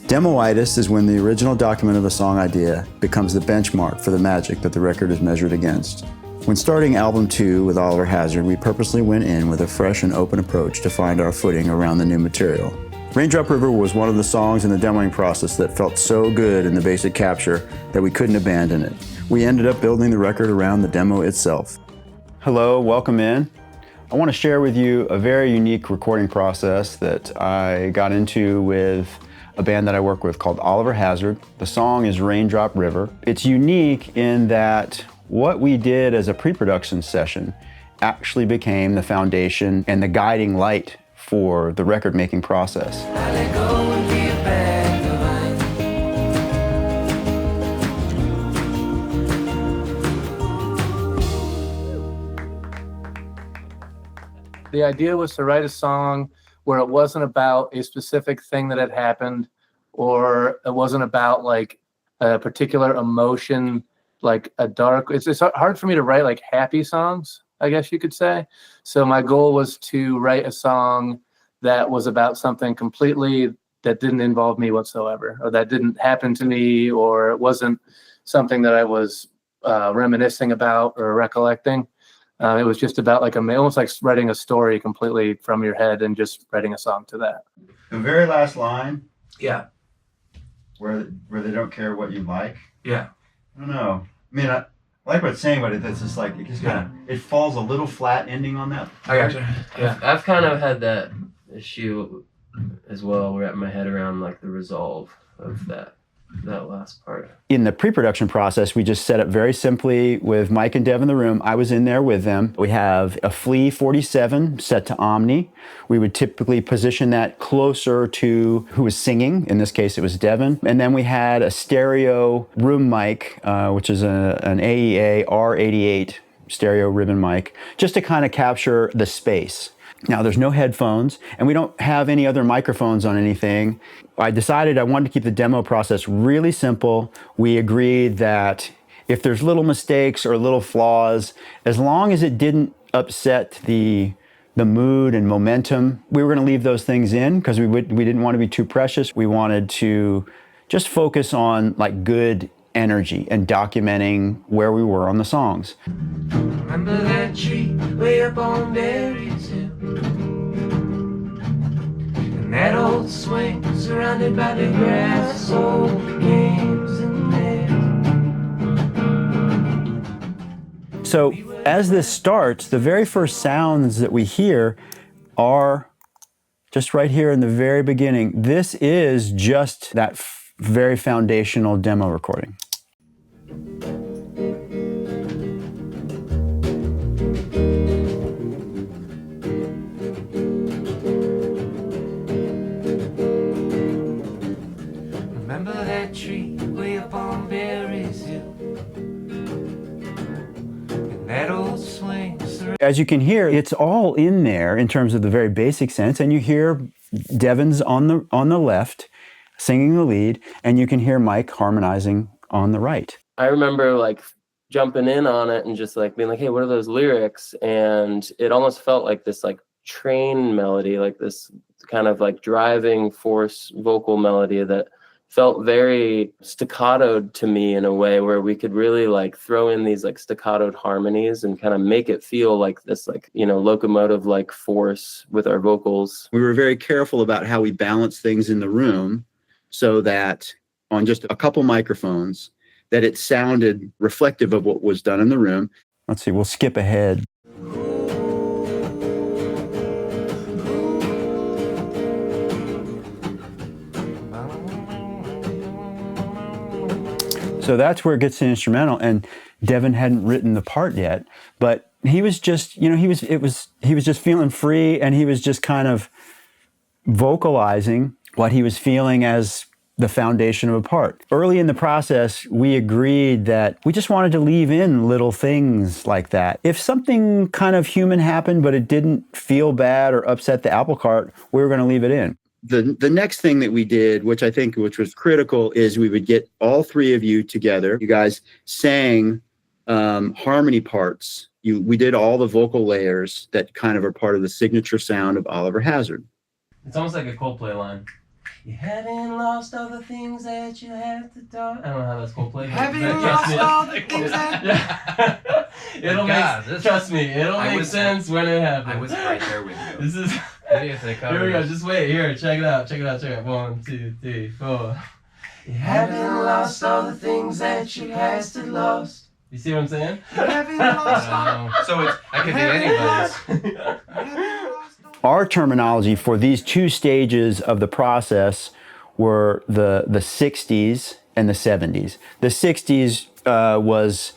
Demoitis is when the original document of a song idea becomes the benchmark for the magic that the record is measured against. When starting album 2 with Oliver Hazard, we purposely went in with a fresh and open approach to find our footing around the new material. Raindrop River was one of the songs in the demoing process that felt so good in the basic capture that we couldn't abandon it. We ended up building the record around the demo itself. Hello, welcome in. I want to share with you a very unique recording process that I got into with a band that I work with called Oliver Hazard. The song is Raindrop River. It's unique in that what we did as a pre-production session actually became the foundation and the guiding light for the record-making process. The idea was to write a song where it wasn't about a specific thing that had happened, or it wasn't about like a particular emotion, like a dark, it's hard for me to write like happy songs, I guess you could say. So my goal was to write a song that was about something completely that didn't involve me whatsoever, or that didn't happen to me, or it wasn't something that I was reminiscing about or recollecting. It was just about like almost like writing a story completely from your head and just writing a song to that. The very last line, Yeah. where they don't care what you like. Yeah. I don't know. I mean, I like what it's saying, but it's just like, it just kind of, it falls a little flat ending on that. I gotcha. Yeah. I've kind of had that issue as well, wrapping my head around like the resolve of that last part. In the pre-production process, we just set up very simply with Mike and Dev in the room. I was in there with them. We have a Flea 47 set to Omni. We would typically position that closer to who was singing. In this case, it was Devin. And then we had a stereo room mic, which is an AEA R88 stereo ribbon mic, just to kind of capture the space. Now, there's no headphones, and we don't have any other microphones on anything. I decided I wanted to keep the demo process really simple. We agreed that if there's little mistakes or little flaws, as long as it didn't upset the mood and momentum, we were going to leave those things in because we didn't want to be too precious. We wanted to just focus on like good energy and documenting where we were on the songs. Remember that tree way up on Berry's Hill, and that old swing surrounded by the grass, old games and theirs. So as this starts, the very first sounds that we hear are just right here in the very beginning. This is just that very foundational demo recording. Remember that tree way up on Berry's Hill, and that old swing. As you can hear, it's all in there in terms of the very basic sense, and you hear Devin's on the left singing the lead, and you can hear Mike harmonizing on the right. I remember like jumping in on it and just like being like, hey, what are those lyrics? And it almost felt like this like train melody, like this kind of like driving force vocal melody that felt very staccatoed to me in a way where we could really like throw in these like staccatoed harmonies and kind of make it feel like this like, you know, locomotive like force with our vocals. We were very careful about how we balanced things in the room so that on just a couple microphones, that it sounded reflective of what was done in the room. Let's see, we'll skip ahead. So that's where it gets to the instrumental, and Devin hadn't written the part yet, but he was just, you know, he was just feeling free, and he was just kind of vocalizing what he was feeling as the foundation of a part. Early in the process, we agreed that we just wanted to leave in little things like that. If something kind of human happened, but it didn't feel bad or upset the apple cart, we were going to leave it in. The next thing that we did, which was critical, is we would get all three of you together. You guys sang harmony parts. We did all the vocal layers that kind of are part of the signature sound of Oliver Hazard. It's almost like a Coldplay line. You haven't lost all the things that you have to do. I don't know how that's Coldplay. Haven't but lost trust me. all the things that- Yeah. Trust me, it'll make sense when it happens. I was right there with you. This is. Here we go. Just wait. Here, check it out. 1, 2, 3, 4. You haven't lost all the things that you has to lost. You see what I'm saying? You haven't lost all. So it's, I could be anybody's. Our terminology for these two stages of the process were the 60s and the 70s. The 60s was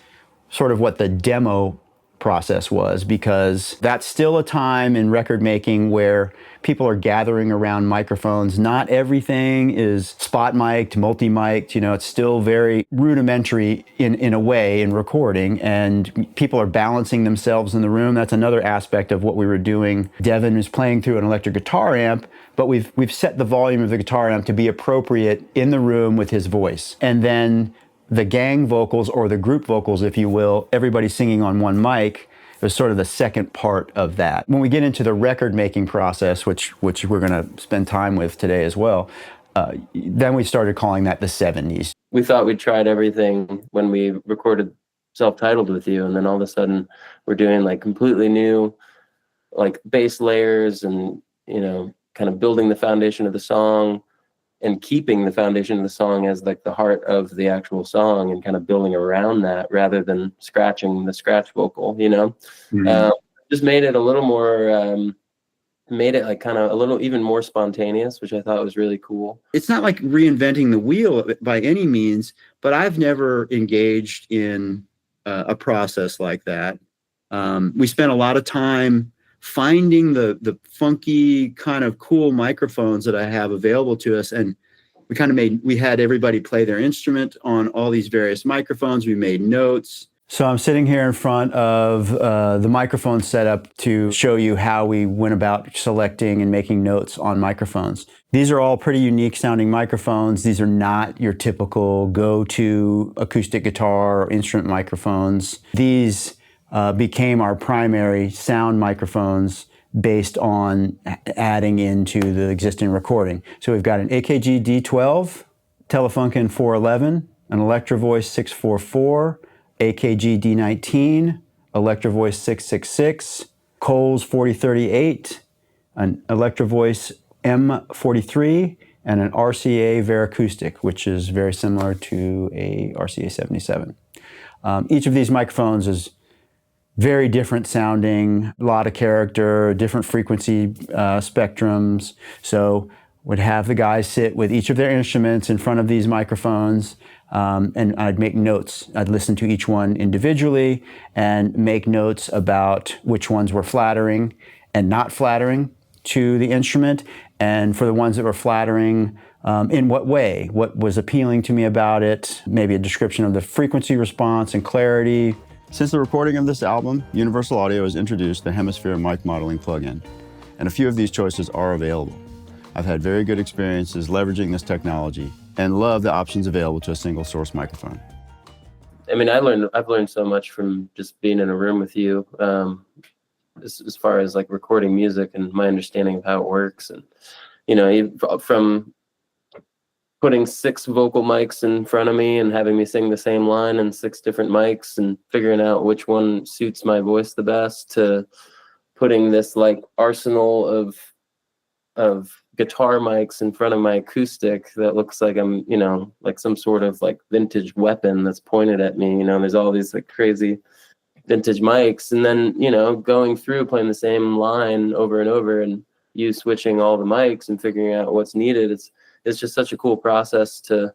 sort of what the demo process was, because that's still a time in record making where people are gathering around microphones. Not everything is spot mic'd, multi-mic'd, it's still very rudimentary in a way in recording, and people are balancing themselves in the room. That's another aspect of what we were doing. Devin is playing through an electric guitar amp, but we've set the volume of the guitar amp to be appropriate in the room with his voice. And then the gang vocals, or the group vocals, if you will, everybody singing on one mic, is sort of the second part of that. When we get into the record making process, which we're going to spend time with today as well, then we started calling that the 70s. We thought we'd tried everything when we recorded Self-Titled with you, and then all of a sudden we're doing like completely new, like bass layers, and kind of building the foundation of the song and keeping the foundation of the song as like the heart of the actual song, and kind of building around that rather than scratching the scratch vocal, just made it a little more, made it like kind of a little even more spontaneous, which I thought was really cool. It's not like reinventing the wheel by any means, but I've never engaged in a process like that. We spent a lot of time finding the funky kind of cool microphones that I have available to us, and we had everybody play their instrument on all these various microphones. We made notes. So I'm sitting here in front of the microphone setup to show you how we went about selecting and making notes on microphones. These are all pretty unique sounding microphones. These are not your typical go-to acoustic guitar or instrument microphones. These became our primary sound microphones based on adding into the existing recording. So we've got an AKG D12, Telefunken 411, an Electro Voice 644, AKG D19, Electro Voice 666, Coles 4038, an Electro Voice M43, and an RCA Veracoustic, which is very similar to a RCA 77. Each of these microphones is very different sounding, a lot of character, different frequency spectrums. So would have the guys sit with each of their instruments in front of these microphones, and I'd make notes. I'd listen to each one individually and make notes about which ones were flattering and not flattering to the instrument, and for the ones that were flattering, in what way, what was appealing to me about it, maybe a description of the frequency response and clarity. Since the recording of this album, Universal Audio has introduced the Hemisphere mic modeling plugin, and a few of these choices are available. I've had very good experiences leveraging this technology and love the options available to a single source microphone. I mean, I've learned so much from just being in a room with you, as far as like recording music and my understanding of how it works, and from putting 6 vocal mics in front of me and having me sing the same line in 6 different mics and figuring out which one suits my voice the best, to putting this like arsenal of guitar mics in front of my acoustic that looks like I'm, like some sort of like vintage weapon that's pointed at me. There's all these like crazy vintage mics, and then, going through playing the same line over and over, and you switching all the mics and figuring out what's needed. It's just such a cool process to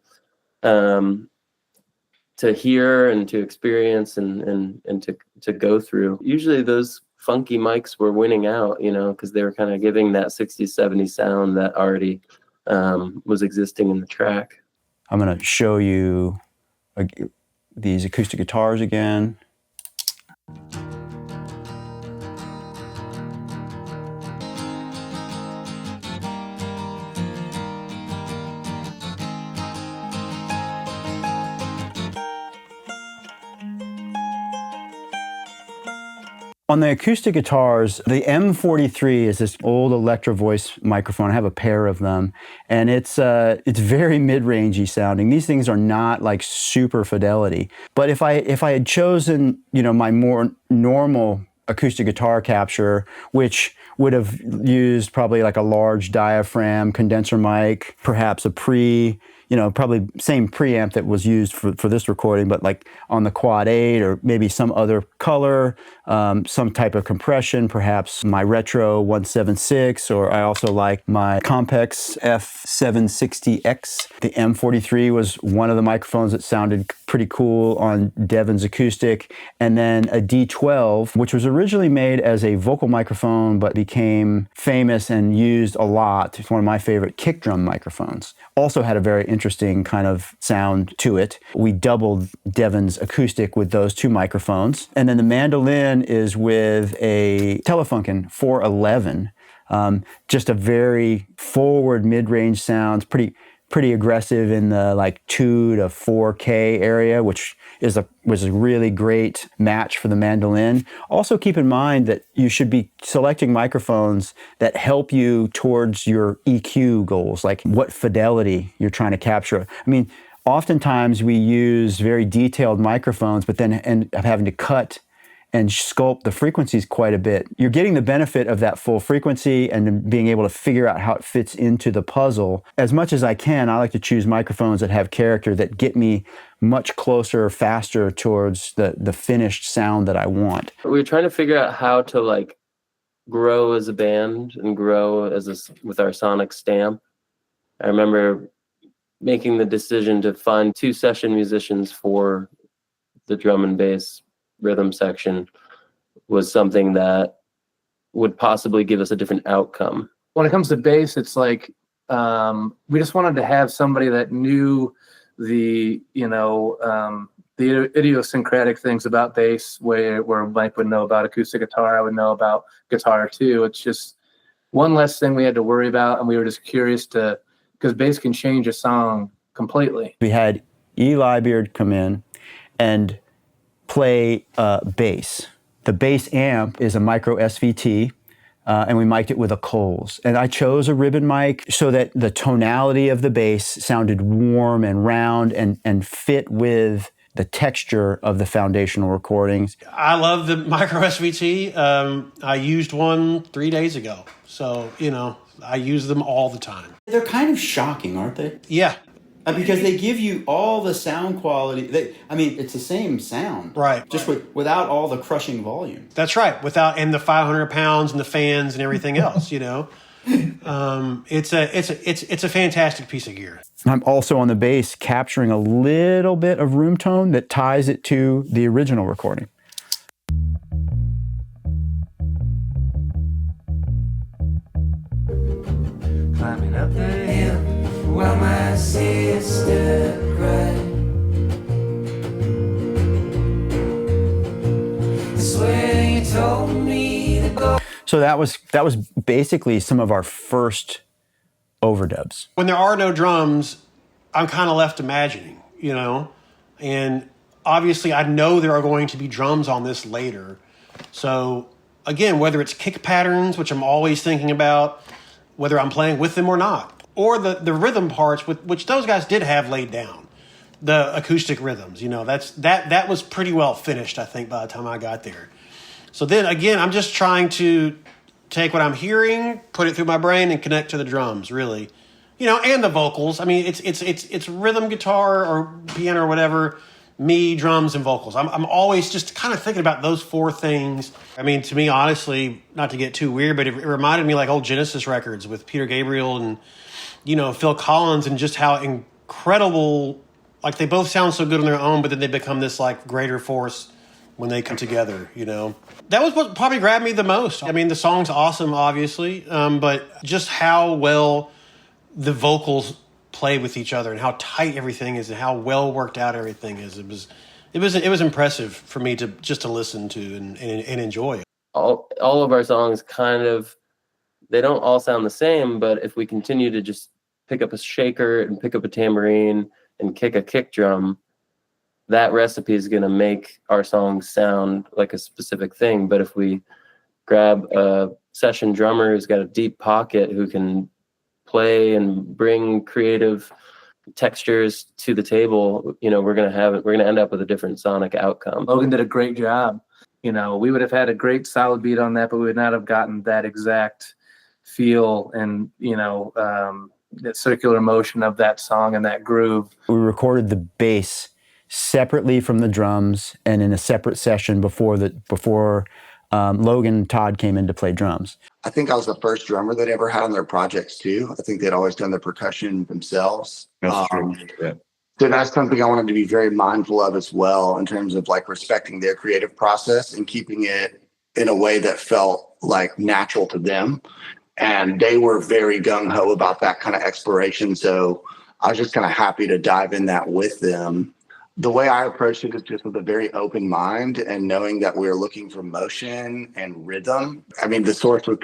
hear and to experience and to go through. Usually those funky mics were winning out, because they were kind of giving that 60s, 70s sound that already was existing in the track. I'm going to show you these acoustic guitars again. On the acoustic guitars, the M43 is this old Electro Voice microphone. I have a pair of them, and it's very mid-rangey sounding. These things are not like super fidelity. But if I had chosen, my more normal acoustic guitar capture, which would have used probably like a large diaphragm condenser mic, perhaps a probably same preamp that was used for this recording, but like on the Quad 8 or maybe some other color, some type of compression, perhaps my Retro 176, or I also like my Compex F760X. The M43 was one of the microphones that sounded pretty cool on Devin's acoustic. And then a D12, which was originally made as a vocal microphone, but became famous and used a lot. It's one of my favorite kick drum microphones. Also had a very interesting kind of sound to it. We doubled Devin's acoustic with those two microphones. And then the mandolin is with a Telefunken 411. Just a very forward mid-range sounds, pretty aggressive in the like 2 to 4K area, which was a really great match for the mandolin. Also keep in mind that you should be selecting microphones that help you towards your EQ goals, like what fidelity you're trying to capture. I mean, oftentimes we use very detailed microphones, but then end up having to cut and sculpt the frequencies quite a bit. You're getting the benefit of that full frequency and being able to figure out how it fits into the puzzle. As much as I can, I like to choose microphones that have character that get me much closer, faster towards the finished sound that I want. We were trying to figure out how to like grow as a band and grow with our sonic stamp. I remember making the decision to find 2 session musicians for the drum and bass rhythm section was something that would possibly give us a different outcome. When it comes to bass, it's like we just wanted to have somebody that knew the idiosyncratic things about bass, where Mike would know about acoustic guitar, I would know about guitar too. It's just one less thing we had to worry about, and we were just curious because bass can change a song completely. We had Eli Beard come in and play bass. The bass amp is a micro SVT, and we mic'd it with a Coles. And I chose a ribbon mic so that the tonality of the bass sounded warm and round and fit with the texture of the foundational recordings. I love the micro SVT. I used one 3 days ago. So, I use them all the time. They're kind of shocking, aren't they? Yeah. Because they give you all the sound quality. It's the same sound. Right. Just without all the crushing volume. That's right. And the 500 pounds and the fans and everything else, It's a fantastic piece of gear. I'm also on the bass capturing a little bit of room tone that ties it to the original recording. Climbing up the hill while my sister cried. Swear you told me to go. So that was basically some of our first overdubs. When there are no drums, I'm kind of left imagining, and obviously I know there are going to be drums on this later. So again, whether it's kick patterns, which I'm always thinking about, whether I'm playing with them or not, or the rhythm parts, which those guys did have laid down, the acoustic rhythms, that was pretty well finished, I think, by the time I got there. So then again, I'm just trying to take what I'm hearing, put it through my brain, and connect to the drums, really, and the vocals. I mean, it's rhythm guitar or piano or whatever, me, drums, and vocals. I'm always just kind of thinking about those 4 things. I mean, to me, honestly, not to get too weird, but it reminded me like old Genesis records with Peter Gabriel and Phil Collins, and just how incredible, like they both sound so good on their own, but then they become this like greater force when they come together, That was what probably grabbed me the most. I mean, the song's awesome, obviously, but just how well the vocals play with each other and how tight everything is and how well worked out everything is. It was impressive for me to listen to and enjoy. All of our songs they don't all sound the same, but if we continue to just pick up a shaker and pick up a tambourine and kick a kick drum, that recipe is going to make our songs sound like a specific thing. But if we grab a session drummer who's got a deep pocket, who can play and bring creative textures to the table, we're going to end up with a different sonic outcome. Logan did a great job. We would have had a great solid beat on that, but we would not have gotten that exact feel and, that circular motion of that song and that groove. We recorded the bass separately from the drums and in a separate session before Logan and Todd came in to play drums. I think I was the first drummer they'd ever had on their projects too. I think they'd always done the percussion themselves. That's true. Yeah. So that's something I wanted to be very mindful of as well, in terms of like respecting their creative process and keeping it in a way that felt like natural to them. And they were very gung-ho about that kind of exploration. So I was just kind of happy to dive in that with them. The way I approached it is just with a very open mind and knowing that we were looking for motion and rhythm. I mean, the source was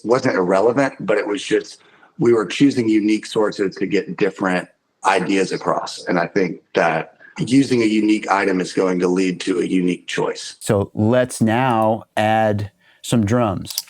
wasn't irrelevant, but it was just, we were choosing unique sources to get different ideas across. And I think that using a unique item is going to lead to a unique choice. So let's now add some drums.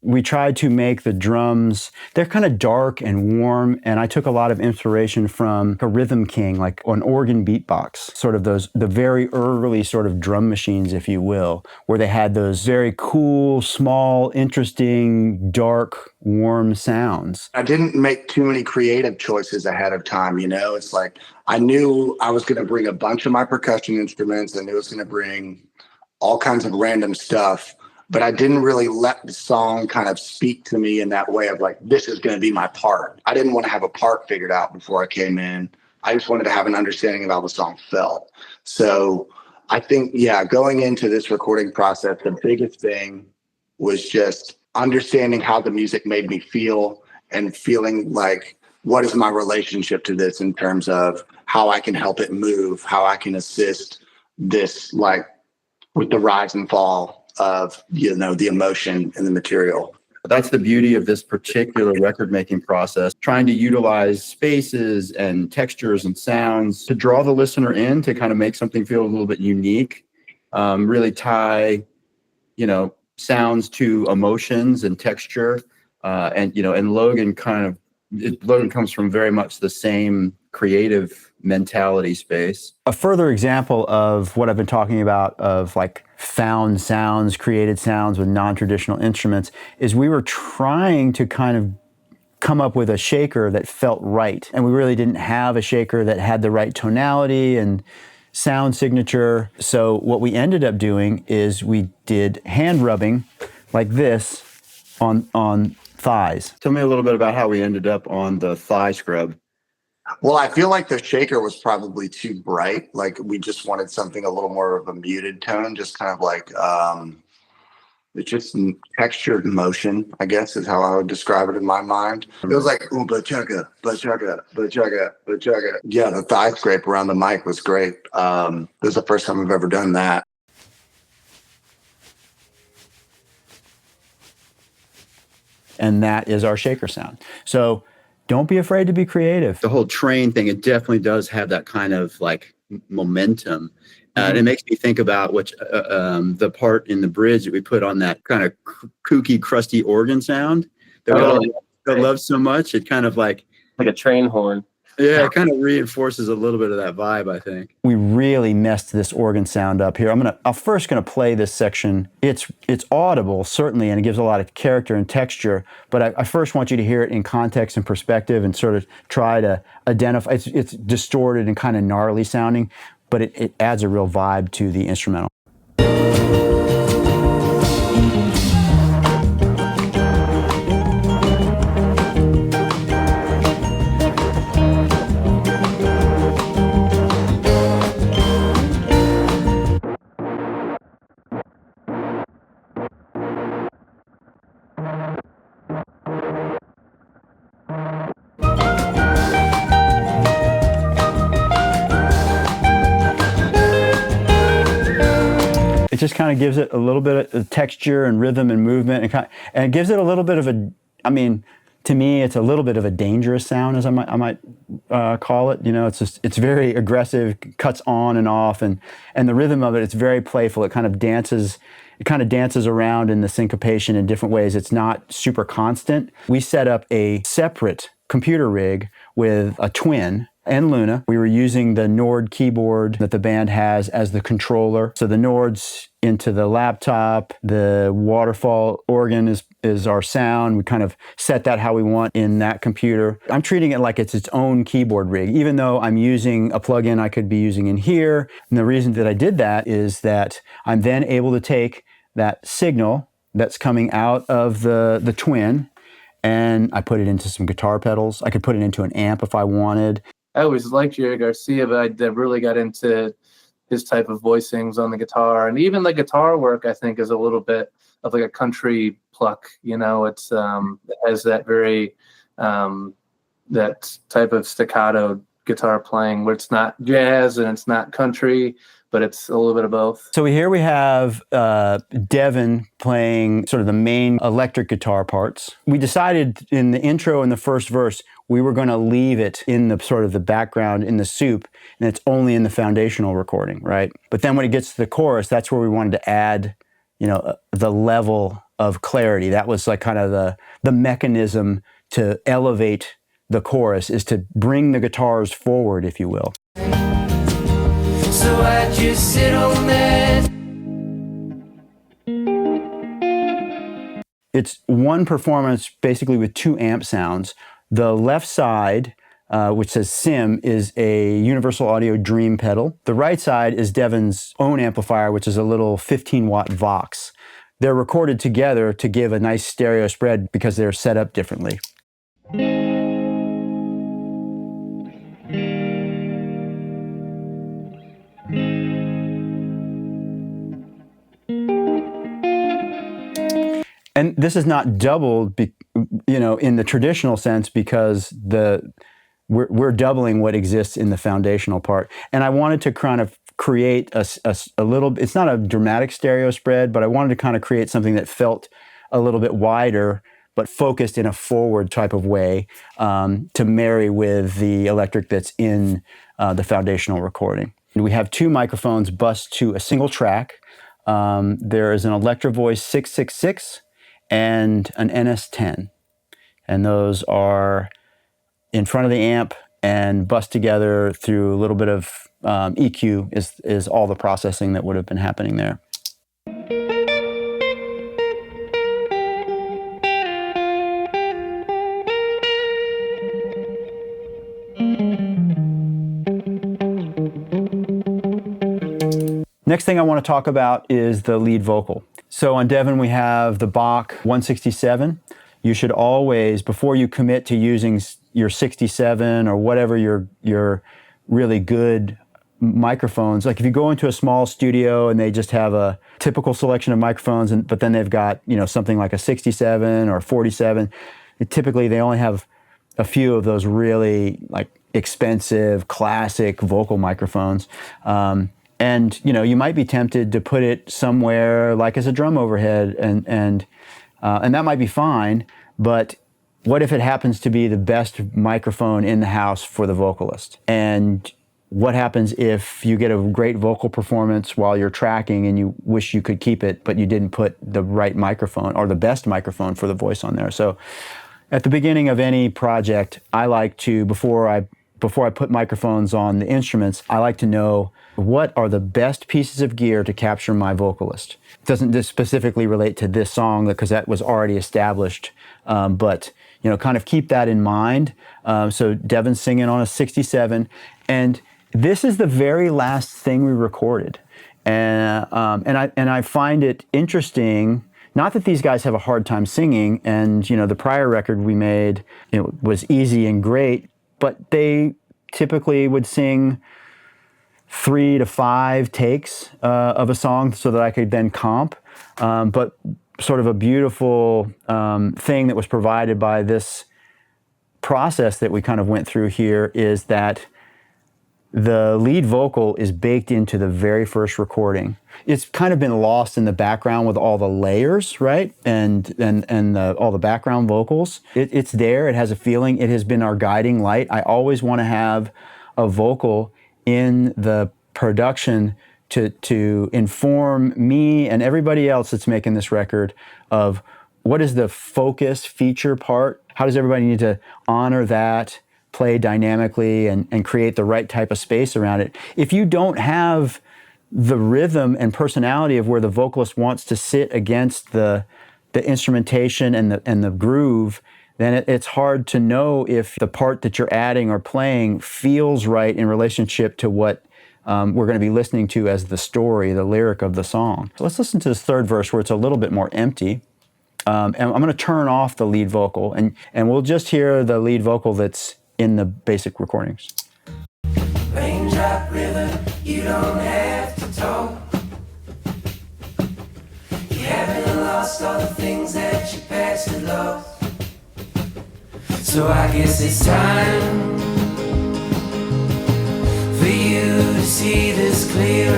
We tried to make the drums, they're kind of dark and warm, and I took a lot of inspiration from a Rhythm King, like an organ beatbox, sort of the very early sort of drum machines, if you will, where they had those very cool, small, interesting, dark, warm sounds. I didn't make too many creative choices ahead of time, It's like I knew I was going to bring a bunch of my percussion instruments. I knew I was going to bring all kinds of random stuff. But I didn't really let the song kind of speak to me in that way of like, this is going to be my part. I didn't want to have a part figured out before I came in. I just wanted to have an understanding of how the song felt. So I think, going into this recording process, the biggest thing was just understanding how the music made me feel and feeling like, what is my relationship to this in terms of how I can help it move, how I can assist this, like with the rise and fall of the emotion in the material. That's the beauty of this particular record making process, trying to utilize spaces and textures and sounds to draw the listener in, to kind of make something feel a little bit unique, really tie sounds to emotions and texture, and Logan Logan comes from very much the same creative mentality space. A further example of what I've been talking about, of like found sounds, created sounds with non-traditional instruments, is we were trying to kind of come up with a shaker that felt right. And we really didn't have a shaker that had the right tonality and sound signature. So what we ended up doing is we did hand rubbing like this on thighs. Tell me a little bit about how we ended up on the thigh scrub. Well, I feel like the shaker was probably too bright. Like we just wanted something a little more of a muted tone, just kind of like it's just textured motion, I guess is how I would describe it in my mind. It was like oompa chugga, ba-chugga, ba-chugga, ba-chugga. Yeah, the thigh scrape around the mic was great. This is the first time I've ever done that. And that is our shaker sound. So don't be afraid to be creative. The whole train thing, it definitely does have that kind of like momentum. And it makes me think about the part in the bridge that we put on that kind of kooky, crusty organ sound that I love so much. It kind of like a train horn. Yeah, it kind of reinforces a little bit of that vibe, I think. We really messed this organ sound up here. I'm first gonna play this section. It's audible, certainly, and it gives a lot of character and texture, but I first want you to hear it in context and perspective and sort of try to identify. It's distorted and kind of gnarly sounding, but it adds a real vibe to the instrumental. just kind of gives it a little bit of texture and rhythm and movement, and it gives it a little bit of a, I mean, to me, it's a little bit of a dangerous sound, as I might call it. You know, it's very aggressive, cuts on and off, and the rhythm of it, it's very playful. It kind of dances around in the syncopation in different ways. It's not super constant. We set up a separate computer rig with a Twin and Luna. We were using the Nord keyboard that the band has as the controller. So the Nord's into the laptop, the waterfall organ is our sound. We kind of set that how we want in that computer. I'm treating it like it's its own keyboard rig, even though I'm using a plugin I could be using in here. And the reason that I did that is that I'm then able to take that signal that's coming out of the Twin, and I put it into some guitar pedals. I could put it into an amp if I wanted. I always liked Jerry Garcia, but I really got into his type of voicings on the guitar, and even the guitar work I think is a little bit of like a country pluck. You know, it has that very that type of staccato guitar playing where it's not jazz and it's not country, but it's a little bit of both. So here we have Devin playing sort of the main electric guitar parts. We decided in the intro and the first verse, we were going to leave it in the sort of the background in the soup, and it's only in the foundational recording, right? But then when it gets to the chorus, that's where we wanted to add, you know, the level of clarity. That was like kind of the mechanism to elevate the chorus, is to bring the guitars forward, if you will. So I just sit on that. It's one performance basically with 2 amp sounds. The left side, which says Sim, is a Universal Audio Dream pedal. The right side is Devin's own amplifier, which is a little 15-watt Vox. They're recorded together to give a nice stereo spread because they're set up differently. And this is not doubled, you know, in the traditional sense, because we're doubling what exists in the foundational part. And I wanted to kind of create a little. It's not a dramatic stereo spread, but I wanted to kind of create something that felt a little bit wider, but focused in a forward type of way, to marry with the electric that's in the foundational recording. And we have 2 microphones bused to a single track. There is an Electro Voice 666. And an NS10, and those are in front of the amp and bussed together through a little bit of EQ is all the processing that would have been happening there. Next thing I want to talk about is the lead vocal. So on Devin, we have the Bach 167. You should always, before you commit to using your 67 or whatever your really good microphones, like if you go into a small studio and they just have a typical selection of microphones, but then they've got, you know, something like a 67 or 47, typically they only have a few of those really like expensive classic vocal microphones. And you know, you might be tempted to put it somewhere like as a drum overhead, and that might be fine. But what if it happens to be the best microphone in the house for the vocalist? And what happens if you get a great vocal performance while you're tracking and you wish you could keep it, but you didn't put the right microphone or the best microphone for the voice on there? So at the beginning of any project, I like to, before I put microphones on the instruments, I like to know what are the best pieces of gear to capture my vocalist. It doesn't just specifically relate to this song because that was already established, but you know, kind of keep that in mind. So Devin's singing on a 67, and this is the very last thing we recorded, and I find it interesting. Not that these guys have a hard time singing, and you know, the prior record we made, you know, was easy and great, but they typically would sing 3 to 5 takes of a song so that I could then comp. But sort of a beautiful thing that was provided by this process that we kind of went through here is that the lead vocal is baked into the very first recording. It's kind of been lost in the background with all the layers, right? And all the background vocals. It's there. It has a feeling. It has been our guiding light. I always want to have a vocal in the production to inform me and everybody else that's making this record of what is the focus feature part. How does everybody need to honor that, play dynamically, and create the right type of space around it? If you don't have the rhythm and personality of where the vocalist wants to sit against the instrumentation and the groove, then it's hard to know if the part that you're adding or playing feels right in relationship to what we're going to be listening to as the story, the lyric of the song. So let's listen to this third verse where it's a little bit more empty. And I'm going to turn off the lead vocal, and we'll just hear the lead vocal that's in the basic recordings. Raindrop river, you don't have to talk. You haven't lost all the things that you passed and lost. So I guess it's time for you to see this clearer.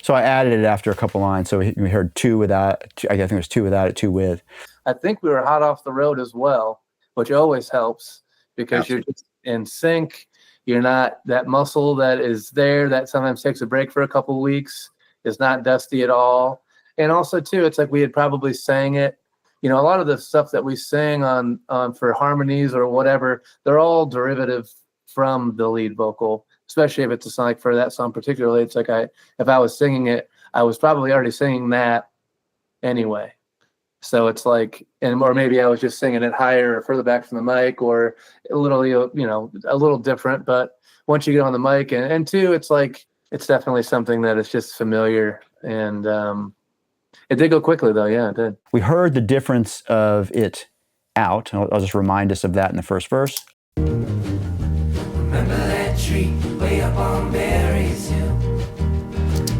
So I added it after a couple lines. So we heard two without, I think it was two without it, two with. I think we were hot off the road as well, which always helps because Absolutely. you're just in sync. You're not, that muscle that is there that sometimes takes a break for a couple of weeks is not dusty at all. And also too, it's like we had probably sang it. You know, a lot of the stuff that we sing on for harmonies or whatever, they're all derivative from the lead vocal, especially if it's a song like for that song particularly. It's like if I was singing it, I was probably already singing that anyway. So it's like, or maybe I was just singing it higher or further back from the mic or a little, you know, a little different. But once you get on the mic and two, it's like, it's definitely something that is just familiar. And it did go quickly though. Yeah, it did. We heard the difference of it out. I'll just remind us of that in the first verse. Remember that tree way up on Berry's Hill?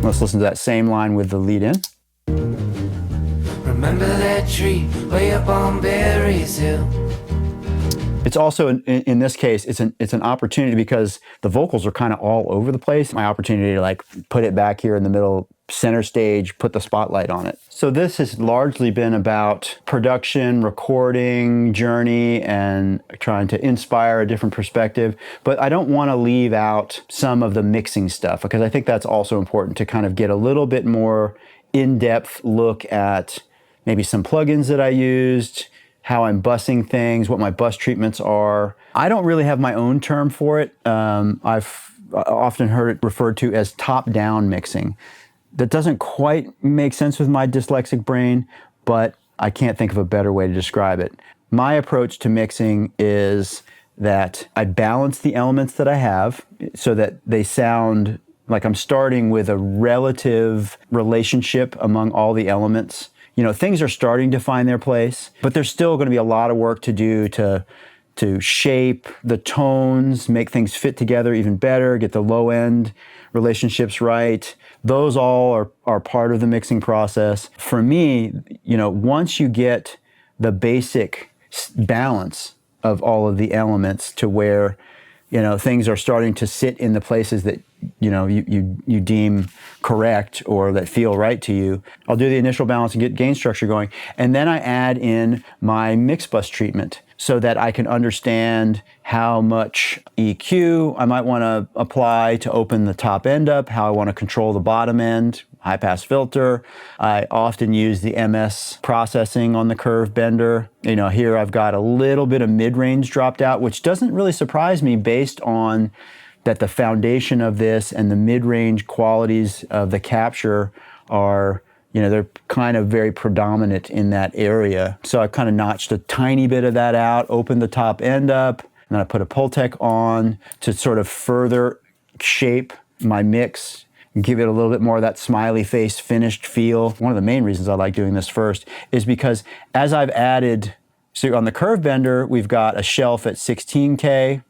Let's listen to that same line with the lead in. Remember that tree way up on Berry's Hill? It's also, in this case, it's an opportunity because the vocals are kind of all over the place. My opportunity to like put it back here in the middle, center stage, put the spotlight on it. So this has largely been about production, recording, journey, and trying to inspire a different perspective. But I don't want to leave out some of the mixing stuff because I think that's also important to kind of get a little bit more in-depth look at maybe some plugins that I used, how I'm bussing things, what my bus treatments are. I don't really have my own term for it. I've often heard it referred to as top-down mixing. That doesn't quite make sense with my dyslexic brain, but I can't think of a better way to describe it. My approach to mixing is that I balance the elements that I have so that they sound like I'm starting with a relative relationship among all the elements. You know, things are starting to find their place, but there's still going to be a lot of work to do to shape the tones, make things fit together even better, get the low end relationships right. Those all are part of the mixing process. For me, you know, once you get the basic balance of all of the elements to where, you know, things are starting to sit in the places that, you know, you deem correct or that feel right to you, I'll do the initial balance and get gain structure going. And then I add in my mix bus treatment so that I can understand how much EQ I might want to apply to open the top end up, how I want to control the bottom end, high pass filter. I often use the MS processing on the curve bender. You know, here I've got a little bit of mid-range dropped out, which doesn't really surprise me based on that the foundation of this and the mid-range qualities of the capture are, you know, they're kind of very predominant in that area. So I kind of notched a tiny bit of that out, opened the top end up, and then I put a Pultec on to sort of further shape my mix, give it a little bit more of that smiley face finished feel. One of the main reasons I like doing this first is because as I've added, so on the curve bender, we've got a shelf at 16K,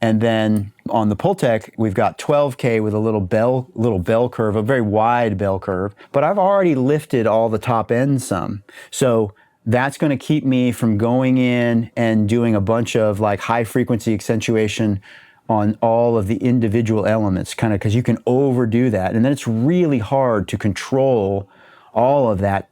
and then on the Pultec, we've got 12K with a little bell curve, a very wide bell curve. But I've already lifted all the top end some. So that's going to keep me from going in and doing a bunch of like high frequency accentuation on all of the individual elements, kind of because you can overdo that. And then it's really hard to control all of that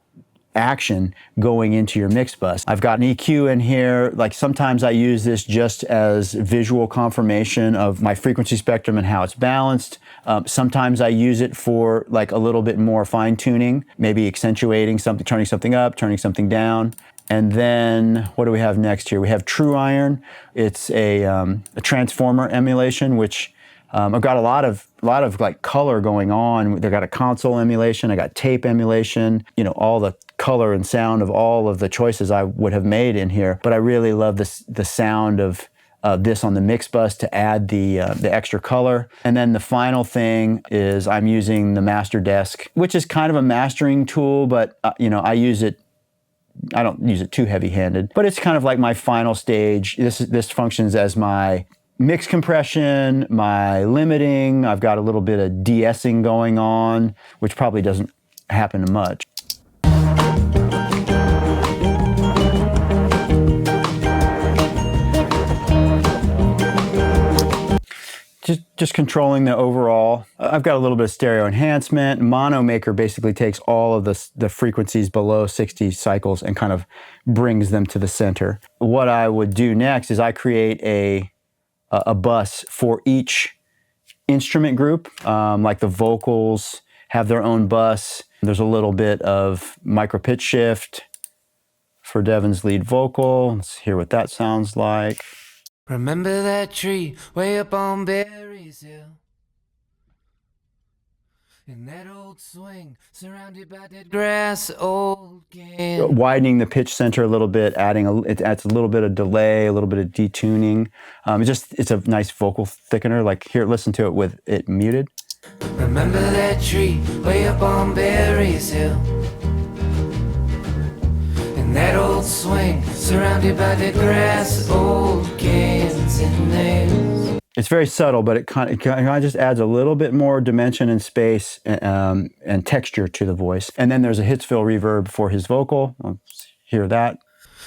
action going into your mix bus. I've got an EQ in here. Like sometimes I use this just as visual confirmation of my frequency spectrum and how it's balanced. Sometimes I use it for like a little bit more fine tuning, maybe accentuating something, turning something up, turning something down. And then what do we have next here? We have True Iron. It's a transformer emulation, which I've got a lot of like color going on. They've got a console emulation. I got tape emulation. You know, all the color and sound of all of the choices I would have made in here. But I really love the sound of this on the mix bus to add the extra color. And then the final thing is I'm using the Master Desk, which is kind of a mastering tool, but you know, I don't use it too heavy-handed, but it's kind of like my final stage. This functions as my mix compression, my limiting. I've got a little bit of de-essing going on, which probably doesn't happen much. Just controlling the overall. I've got a little bit of stereo enhancement. Mono Maker basically takes all of the frequencies below 60 cycles and kind of brings them to the center. What I would do next is I create a bus for each instrument group. Like the vocals have their own bus. There's a little bit of micro pitch shift for Devin's lead vocal. Let's hear what that sounds like. Remember that tree way up on Berry's Hill? In that old swing, surrounded by dead grass, old can. Widening the pitch center a little bit, it adds a little bit of delay, a little bit of detuning. It's a nice vocal thickener. Like here, listen to it with it muted. Remember that tree way up on Berry's Hill? In that old swing, surrounded by dead grass, old cans and nails. It's very subtle, but it kind of just adds a little bit more dimension and space and texture to the voice. And then there's a Hitsville reverb for his vocal. Let's hear that.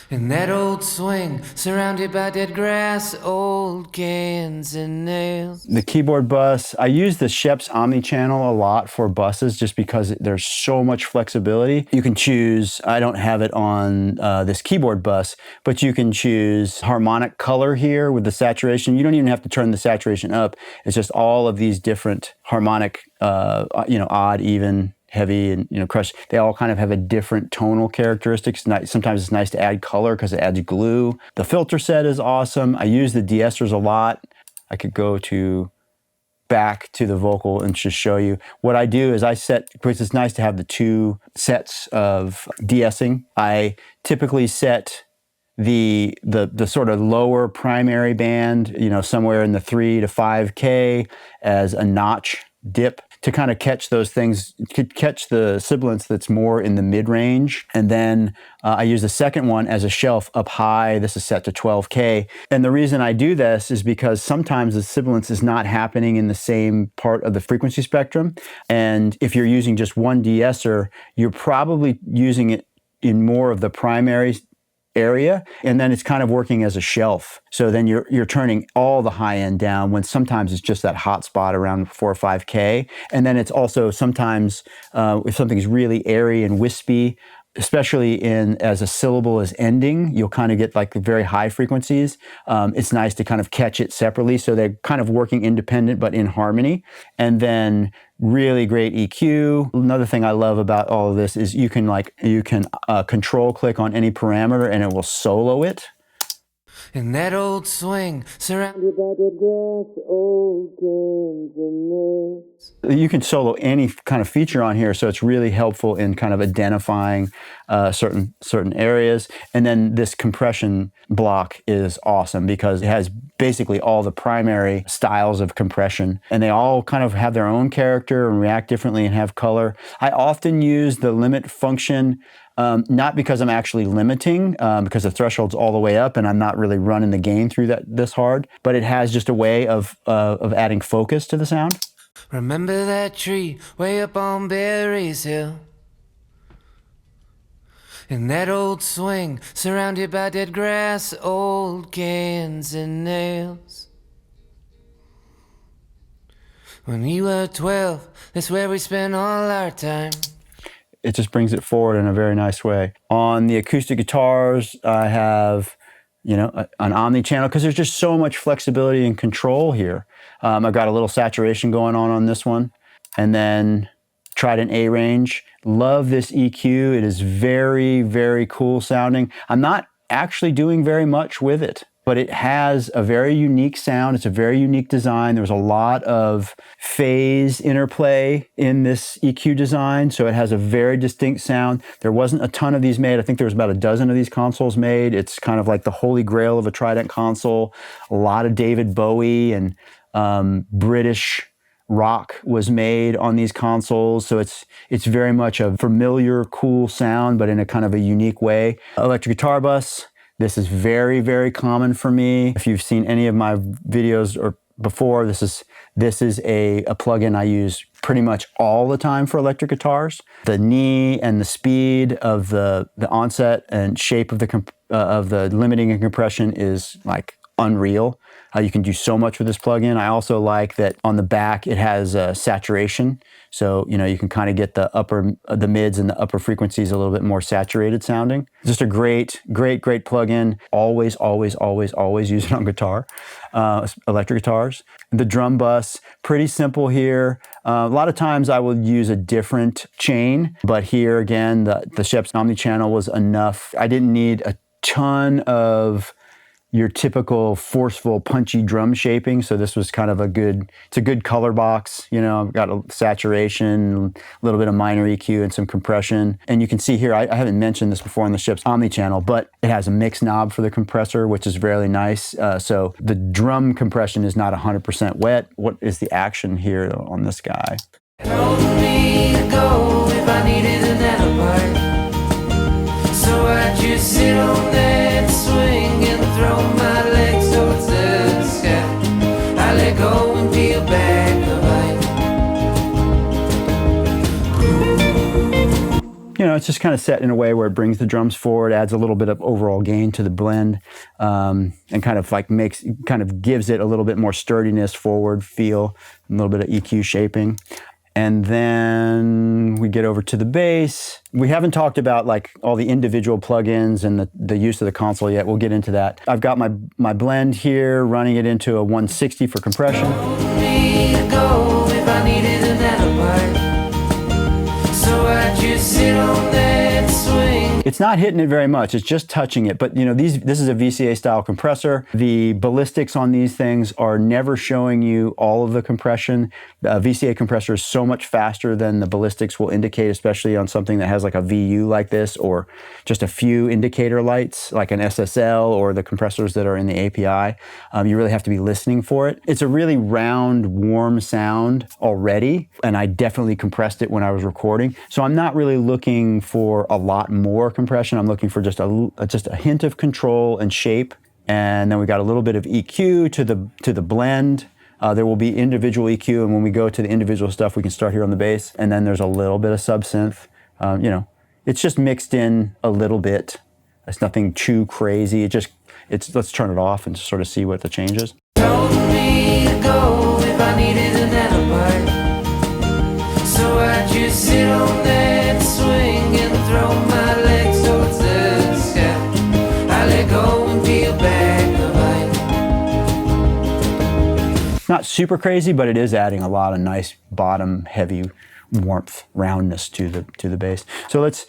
In that old swing, surrounded by dead grass, old cans and nails. The keyboard bus, I use the Sheps Omnichannel a lot for buses just because there's so much flexibility. You can choose, I don't have it on this keyboard bus, but you can choose harmonic color here with the saturation. You don't even have to turn the saturation up. It's just all of these different harmonic, odd, even, heavy, and crush. They all kind of have a different tonal characteristics. Sometimes it's nice to add color because it adds glue. The filter set is awesome. I use the de-essers a lot. I could go back to the vocal and just show you. What I do is I set, because it's nice to have the two sets of de-essing. I typically set the sort of lower primary band, somewhere in the 3 to 5K as a notch dip to kind of catch those things, catch the sibilance that's more in the mid-range. And then I use the second one as a shelf up high. This is set to 12K. And the reason I do this is because sometimes the sibilance is not happening in the same part of the frequency spectrum. And if you're using just one de-esser, you're probably using it in more of the primary area, and then it's kind of working as a shelf. So then you're turning all the high end down when sometimes it's just that hot spot around 4 or 5K. And then it's also sometimes if something's really airy and wispy, especially as a syllable is ending, you'll kind of get like the very high frequencies. It's nice to kind of catch it separately. So they're kind of working independent, but in harmony. And then really great EQ. Another thing I love about all of this is you can control click on any parameter and it will solo it. In that old swing, surrounded by dead grass, old cans and nails. You can solo any kind of feature on here, so it's really helpful in kind of identifying certain areas. And then this compression block is awesome because it has basically all the primary styles of compression, and they all kind of have their own character and react differently and have color. I often use the limit function. Not because I'm actually limiting, because the threshold's all the way up and I'm not really running the gain through this hard, but it has just a way of adding focus to the sound. Remember that tree way up on Berry's Hill? In that old swing, surrounded by dead grass, old cans and nails. When we were 12, that's where we spent all our time. It just brings it forward in a very nice way. On the acoustic guitars, I have, an omni channel because there's just so much flexibility and control here. I've got a little saturation going on this one, and then Trident A range. Love this EQ. It is very, very cool sounding. I'm not actually doing very much with it, but it has a very unique sound. It's a very unique design. There's a lot of phase interplay in this EQ design, so it has a very distinct sound. There wasn't a ton of these made. I think there was about a dozen of these consoles made. It's kind of like the holy grail of a Trident console. A lot of David Bowie and British rock was made on these consoles, so it's very much a familiar, cool sound, but in a kind of a unique way. Electric guitar bus. This is very, very common for me. If you've seen any of my videos or before, this is a plugin I use pretty much all the time for electric guitars. The knee and the speed of the onset and shape of the limiting and compression is like unreal. You can do so much with this plugin. I also like that on the back it has saturation, so you can kind of get the mids and the upper frequencies a little bit more saturated sounding. Just a great plugin. Always use it on guitar, electric guitars. The drum bus, pretty simple here. A lot of times I will use a different chain, but here again the Shep's Omni channel was enough. I didn't need a ton of your typical forceful, punchy drum shaping. So this was kind of it's a good color box. I've got a saturation, a little bit of minor EQ and some compression. And you can see here, I haven't mentioned this before on the Shep's Omni channel, but it has a mix knob for the compressor, which is really nice. So the drum compression is not 100% wet. What is the action here on this guy? Told me to go if I needed an alibi. So I just sit on that swing and throw my legs towards the sky. I let go and peel back the light. It's just kind of set in a way where it brings the drums forward, adds a little bit of overall gain to the blend, and kind of gives it a little bit more sturdiness, forward feel, a little bit of EQ shaping. And then we get over to the bass. We haven't talked about like all the individual plugins and the use of the console yet. We'll get into that. I've got my blend here, running it into a 160 for compression. Told me to go if I needed an alibi. So I just sit on that swing. It's not hitting it very much. It's just touching it. But this is a VCA style compressor. The ballistics on these things are never showing you all of the compression. The VCA compressor is so much faster than the ballistics will indicate, especially on something that has like a VU like this, or just a few indicator lights like an SSL or the compressors that are in the API. You really have to be listening for it. It's a really round, warm sound already, and I definitely compressed it when I was recording. So I'm not really looking for a lot more compression. I'm looking for just a hint of control and shape. And then we got a little bit of EQ to the blend. There will be individual EQ, and when we go to the individual stuff, we can start here on the bass. And then there's a little bit of sub-synth. It's just mixed in a little bit. It's nothing too crazy. Let's turn it off and sort of see what the change is. Told me to go if I needed an alibi. So I just sit on that swing and throw my legs towards the sky. I let go and peel back the light. Not super crazy, but it is adding a lot of nice bottom heavy warmth, roundness to the bass. So let's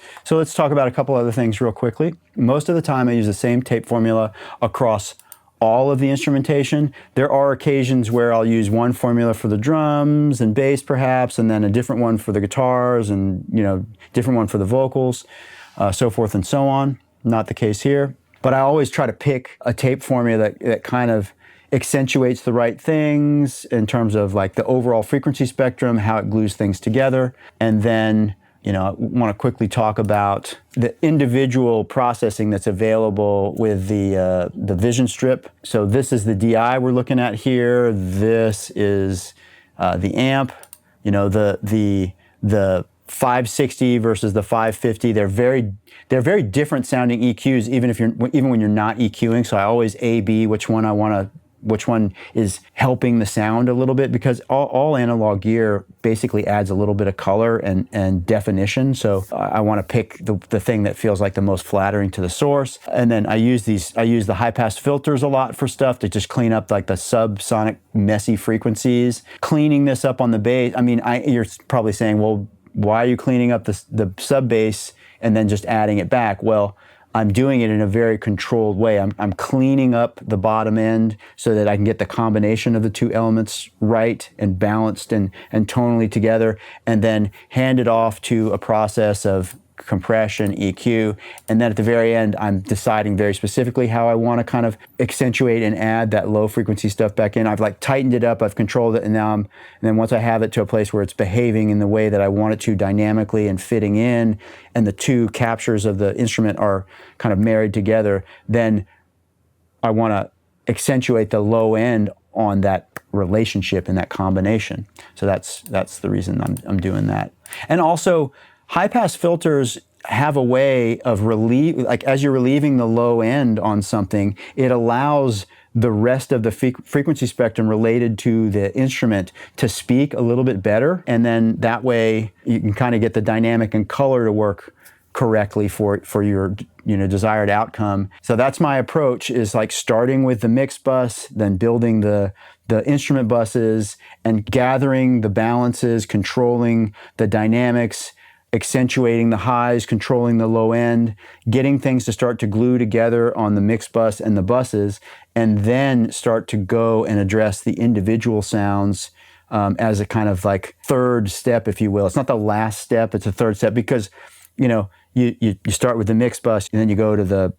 talk about a couple other things real quickly. Most of the time I use the same tape formula across all of the instrumentation. There are occasions where I'll use one formula for the drums and bass perhaps, and then a different one for the guitars, and different one for the vocals, so forth and so on. Not the case here. But I always try to pick a tape formula that kind of accentuates the right things in terms of like the overall frequency spectrum, how it glues things together. And then, I want to quickly talk about the individual processing that's available with the Vision Strip. So this is the DI we're looking at here. This is the amp. The 560 versus the 550. They're very different sounding EQs, even when you're not EQing. So I always A/B which one I want to which one is helping the sound a little bit, because all analog gear basically adds a little bit of color and definition. So I want to pick the thing that feels like the most flattering to the source. And then I use the high pass filters a lot for stuff to just clean up like the subsonic messy frequencies. Cleaning this up on the bass. I mean, you're probably saying, well, why are you cleaning up the sub bass and then just adding it back? Well, I'm doing it in a very controlled way. I'm cleaning up the bottom end so that I can get the combination of the two elements right and balanced and tonally together, and then hand it off to a process of compression, EQ, and then at the very end, I'm deciding very specifically how I want to kind of accentuate and add that low frequency stuff back in. I've like tightened it up, I've controlled it, and then once I have it to a place where it's behaving in the way that I want it to dynamically and fitting in, and the two captures of the instrument are kind of married together, then I want to accentuate the low end on that relationship and that combination. So that's the reason I'm doing that. And also, high-pass filters have a way of like as you're relieving the low end on something, it allows the rest of the frequency spectrum related to the instrument to speak a little bit better. And then that way you can kind of get the dynamic and color to work correctly for your desired outcome. So that's my approach, is like starting with the mix bus, then building the instrument buses and gathering the balances, controlling the dynamics, accentuating the highs, controlling the low end, getting things to start to glue together on the mix bus and the buses, and then start to go and address the individual sounds as a kind of like third step, if you will. It's not the last step, it's a third step, because you start with the mix bus and then you go to the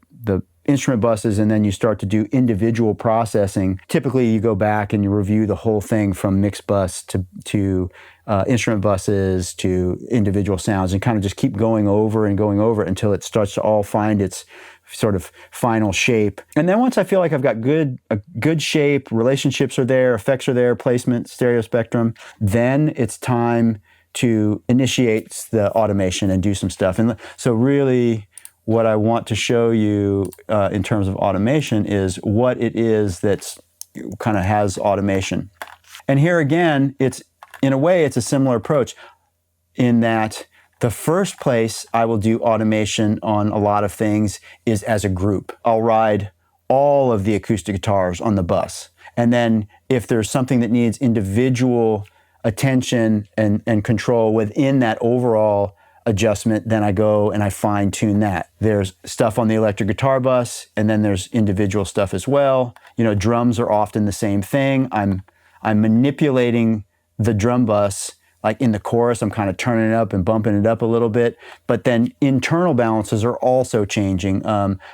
instrument buses, and then you start to do individual processing. Typically you go back and you review the whole thing from mix bus to instrument buses to individual sounds, and kind of just keep going over it until it starts to all find its sort of final shape. And then once I feel like I've got a good shape, relationships are there, effects are there, placement, stereo spectrum, then it's time to initiate the automation and do some stuff. And so really what I want to show you in terms of automation is what it is that's kind of has automation. And here again, in a way, it's a similar approach in that the first place I will do automation on a lot of things is as a group. I'll ride all of the acoustic guitars on the bus. And then if there's something that needs individual attention and control within that overall adjustment, then I go and I fine tune that. There's stuff on the electric guitar bus, and then there's individual stuff as well. Drums are often the same thing. I'm manipulating the drum bus, like in the chorus, I'm kind of turning it up and bumping it up a little bit, but then internal balances are also changing.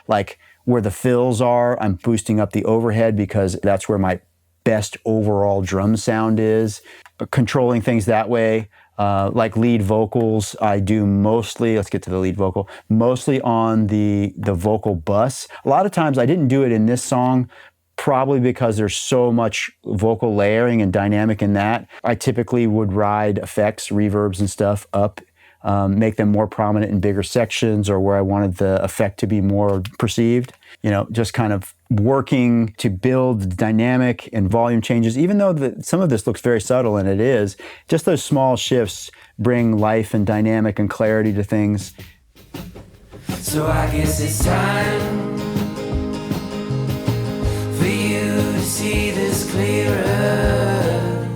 Like where the fills are, I'm boosting up the overhead because that's where my best overall drum sound is. Controlling things that way. Like lead vocals, I do mostly, let's get to the lead vocal, mostly on the vocal bus. A lot of times I didn't do it in this song, probably because there's so much vocal layering and dynamic in that. I typically would ride effects, reverbs and stuff up, make them more prominent in bigger sections or where I wanted the effect to be more perceived. Just kind of working to build dynamic and volume changes, even though some of this looks very subtle, and it is, just those small shifts bring life and dynamic and clarity to things. So I guess it's time for you to see this clearer.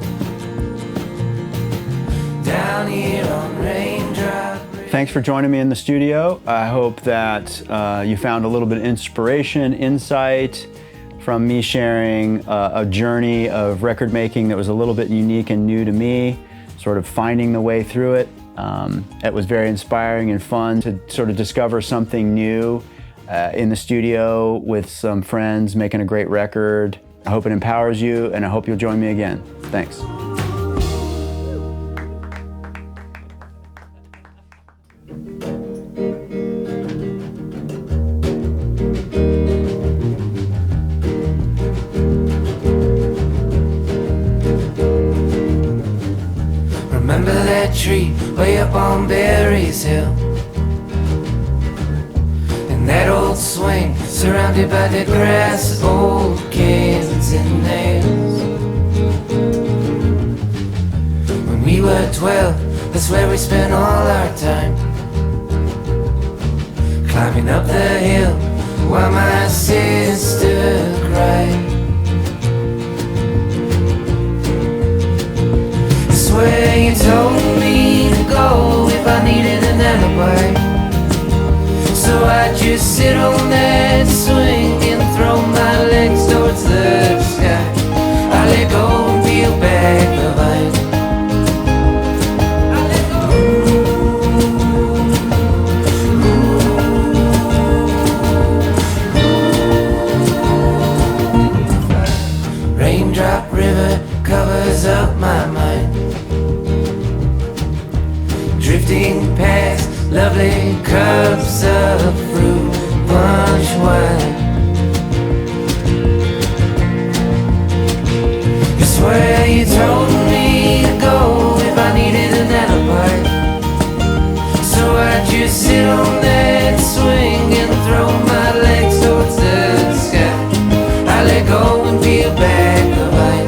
Down here on Raindrop. Thanks for joining me in the studio. I hope that you found a little bit of inspiration, insight from me sharing a journey of record making that was a little bit unique and new to me, sort of finding the way through it. It was very inspiring and fun to sort of discover something new in the studio with some friends making a great record. I hope it empowers you, and I hope you'll join me again. Thanks. Remember that tree way up on Berry's Hill? And that old swing, surrounded by dead grass, old cans and nails. When we were 12, that's where we spent all our time, climbing up the hill while my sister cried. I swear you told me to go if I needed an alibi, so I'd just sit on that swing and throw my legs towards the sky. I let go and peel back the vine. Raindrop river covers up my mind, drifting past lovely cups of fruit punch wine. I swear you told me to go if I needed an alibi, so I'd just sit on that swing and throw my legs towards the sky. I let go and peel back the vine.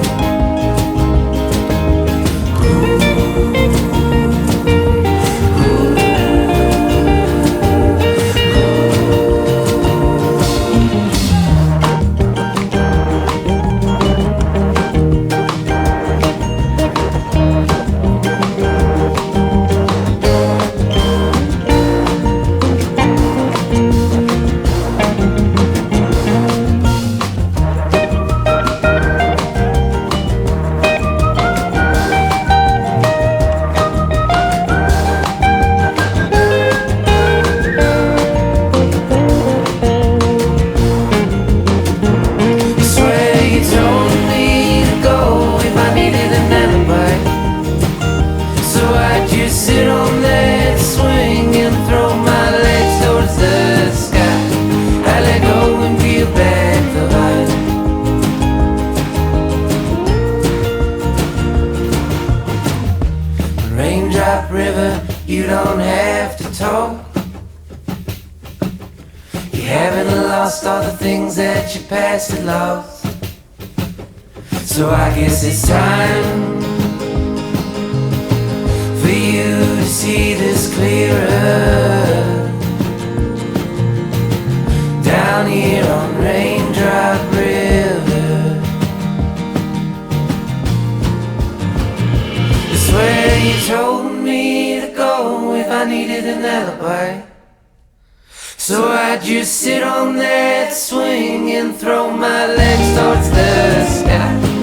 Raindrop river, you don't have to talk. You haven't lost all the things that your past had lost. So I guess it's time for you to see this clearer. Down here on Raindrop River, I swear you told me to go if I needed an alibi, so I'd just sit on that swing and throw my legs towards the sky.